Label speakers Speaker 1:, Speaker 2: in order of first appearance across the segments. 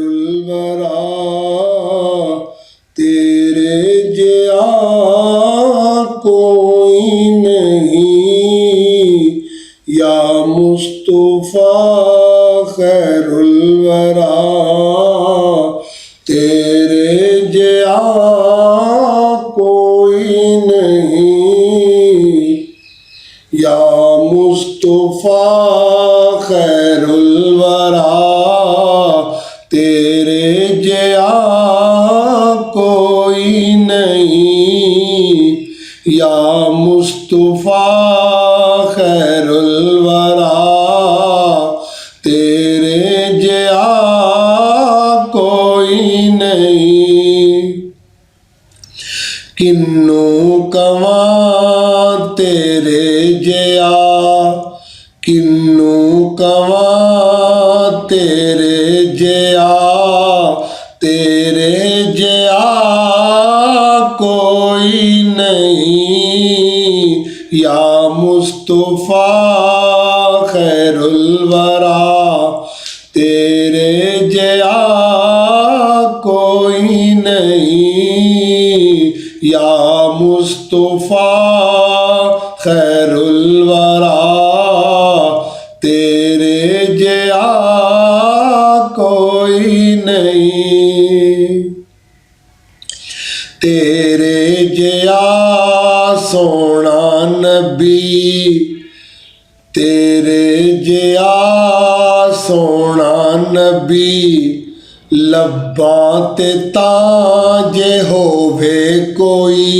Speaker 1: खैरुल वरा तेरे जिया कोई नहीं या मुस्तफा खैरुल वरा तेरे जिया कोई नहीं या मुस्तफा खैरुल वरा तेरे जिया कोई नहीं या मुस्तफा खैरुल वरा तेरे जिया कोई नहीं। किन्नू कवा तेरे जिया किन्नू कवा तेरे जिया तेरे जिया कोई नहीं या मुस्तफा खैरुल वरा तेरे जिया कोई नहीं या मुस्तफा खैरुल वरा तेरे जिया कोई नहीं। तेरे जिया सोना नबी तेरे जिया सोना नबी लब्बां ते ताजे होवे कोई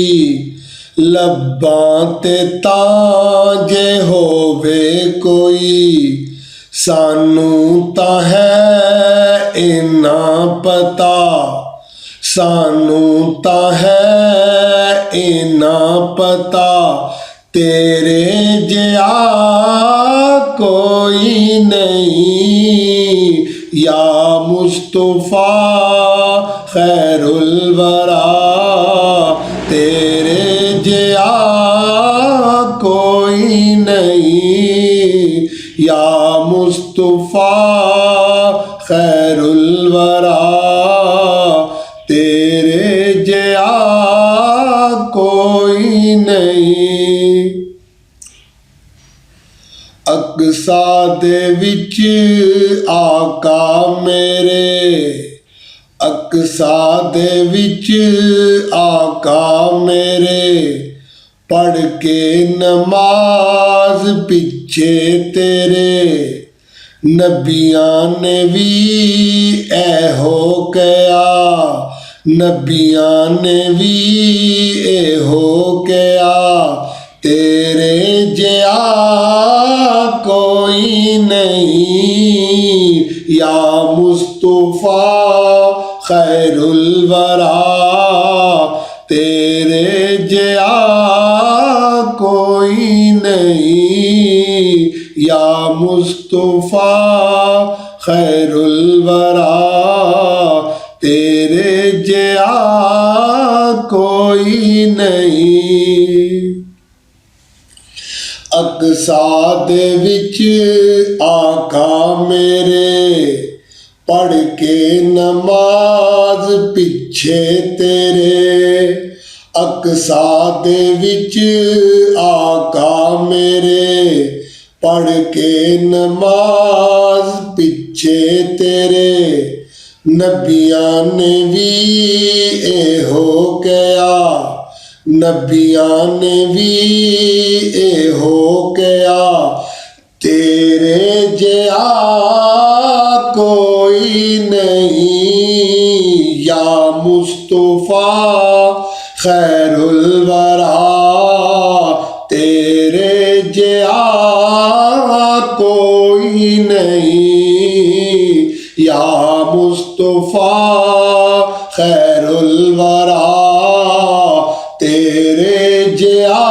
Speaker 1: लब्बां ते ताजे होवे कोई सानू तां है इन्ना पता सानू तां है इन्ना पता तेरे जिया कोई नहीं या मुस्तफा खैरुल वरा तेरे जिया कोई नहीं या मुस्तफा खैरुल वरा तेरे जिया कोई नहीं। अक्सा दे विच आका मेरे अक्सा दे विच आका मेरे पढ़ के नमाज पिछे तेरे नबियां ने भी ऐहो कया नबियां ने भी ऐहो कया तेरे जिया कोई नहीं या मुस्तफा खैरुल वरा तेरे जिया कोई नहीं या मुस्तफा खैरुल वरा तेरे जिया कोई नहीं। अक्सा दे विच आका मेरे पढ़ के नमाज पिछे तेरे अक्सा दे विच आका मेरे पढ़ के नमाज पिछे तेरे नबियां ने भी ऐहो कया नबियां ने भी ऐहो कया तेरे जिया कोई नहीं या मुस्तफा खैरुल वरा तेरे जिया कोई नहीं या मुस्तफा खैरुल वरा तेरे जिया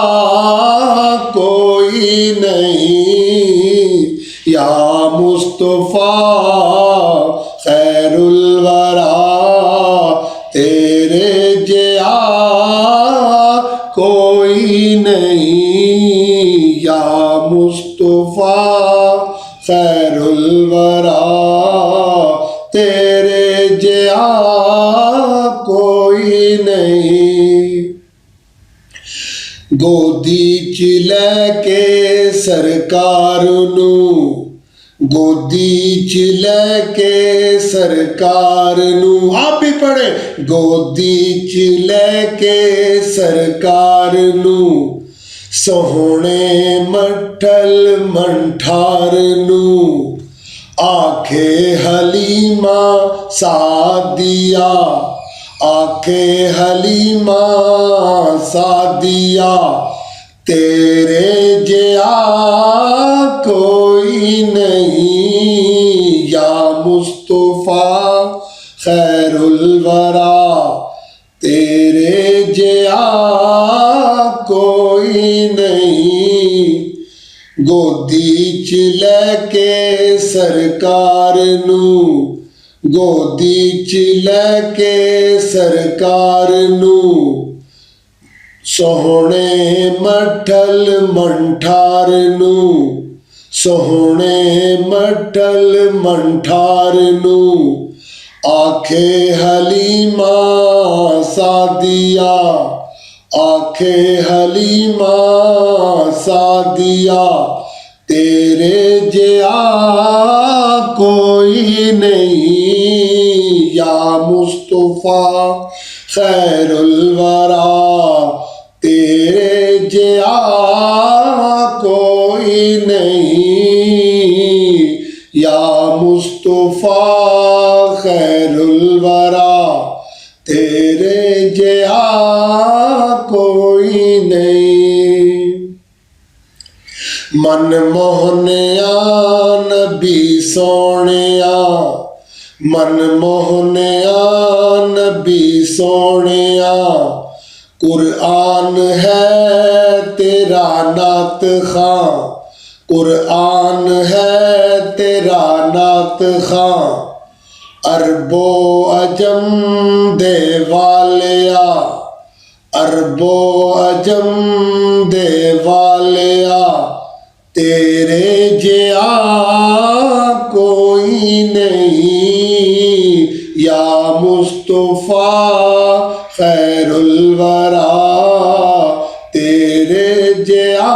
Speaker 1: कोई नहीं या मुस्तफा खैरुल वरा तेरे जिया कोई नहीं या मुस्तफा खैरुल वरा तेरे ਗੋਦੀ 'ਚ ਲੈ ਕੇ ਸਰਕਾਰ ਨੂੰ, ਗੋਦੀ 'ਚ ਲੈ ਕੇ ਸਰਕਾਰ ਨੂੰ, ਆਪ ਵੀ ਪੜ੍ਹੇ, ਗੋਦੀ 'ਚ ਲੈ ਕੇ ਸਰਕਾਰ ਨੂੰ, ਸੋਹਣੇ ਮੱਠਲ ਮੰਠਾਰ ਨੂੰ, ਆਖੇ ਹਲੀਮਾ ਸਾਦੀਆ, ਆਖੇ ਹਲੀਮਾ ਸਾਦੀਆ, तेरे जिया कोई नहीं, या मुस्तफा खैरुल वरा, तेरे जिया कोई नहीं। गोदी च लैके सरकार नू, गोदी च लैके सरकार नू, सोहणे मठल मंठार नू, सोहणे मठल मंठार नू, आखे हलीमा सादिया, आखे हलीमा सादिया, तेरे जिया कोई नहीं, या मुस्तफा खैरुल वरा, तेरे जिया कोई नहीं, या मुस्तफा खैरुल वरा, तेरे जिया कोई नहीं। मन मोहनिया नबी सोनिया, मन मोहनिया नबी सोनिया, कुरआन है तेरा नात खां, कुरआन है तेरा नात खां, अरबो अजम दे वालिया, अरबो अजम दे वालिया, तेरे जिया कोई नहीं, या मुस्तफा खैरुल वरा, तेरे जिया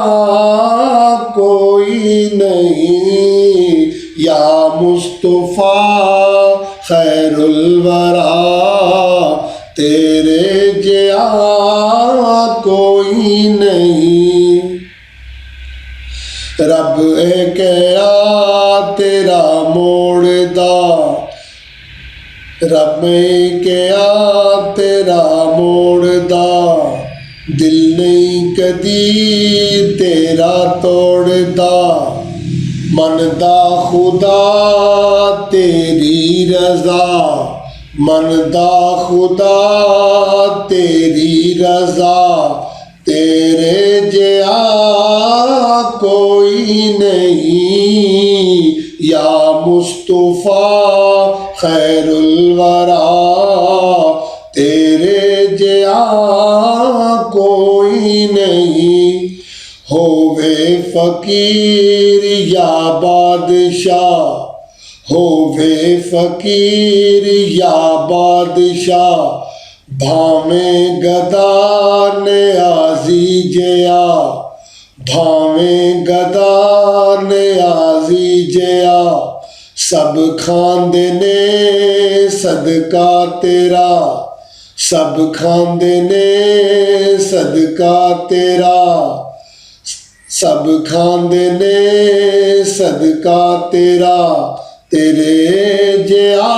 Speaker 1: कोई नहीं, या मुस्तफा खैरुल वरा, तेरे जिया कोई नहीं। रब एक तेरा मोड़दा, रब क्या तेरा मोड़दा, दिल नहीं कदी तेरा तोड़दा, मनदा खुदा तेरी रजा, मनदा खुदा तेरी रजा, तेरे जिया कोई नहीं, या मुस्तफा खैरुल वरा, तेरे जिया कोई नहीं। होवे फकीर या बादशाह, होवे फकीर या बादशाह, भावे गदा न्याजी जया, भावे गदा न्याजी जया, सब खांदे ने सदका तेरा, सब खांदे ने सदका तेरा, सब खांदे ने सदका तेरा, तेरे जिया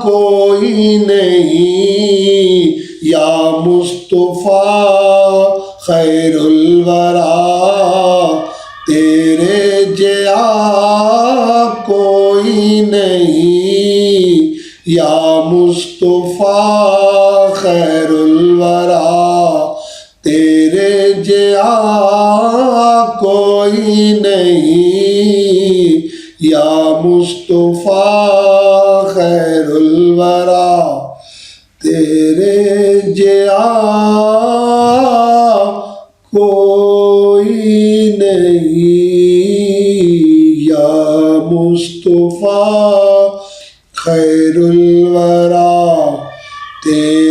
Speaker 1: कोई नहीं, या मुस्तफा खैरुल वरा, तेरे जिया कोई नहीं, या मुस्तफा खैरुल वरा, तेरे जिया कोई नहीं, या मुस्तफा खैरुल वरा, तेरे जिया कोई नहीं, या मुस्तफा खैरुल वरा, तेरे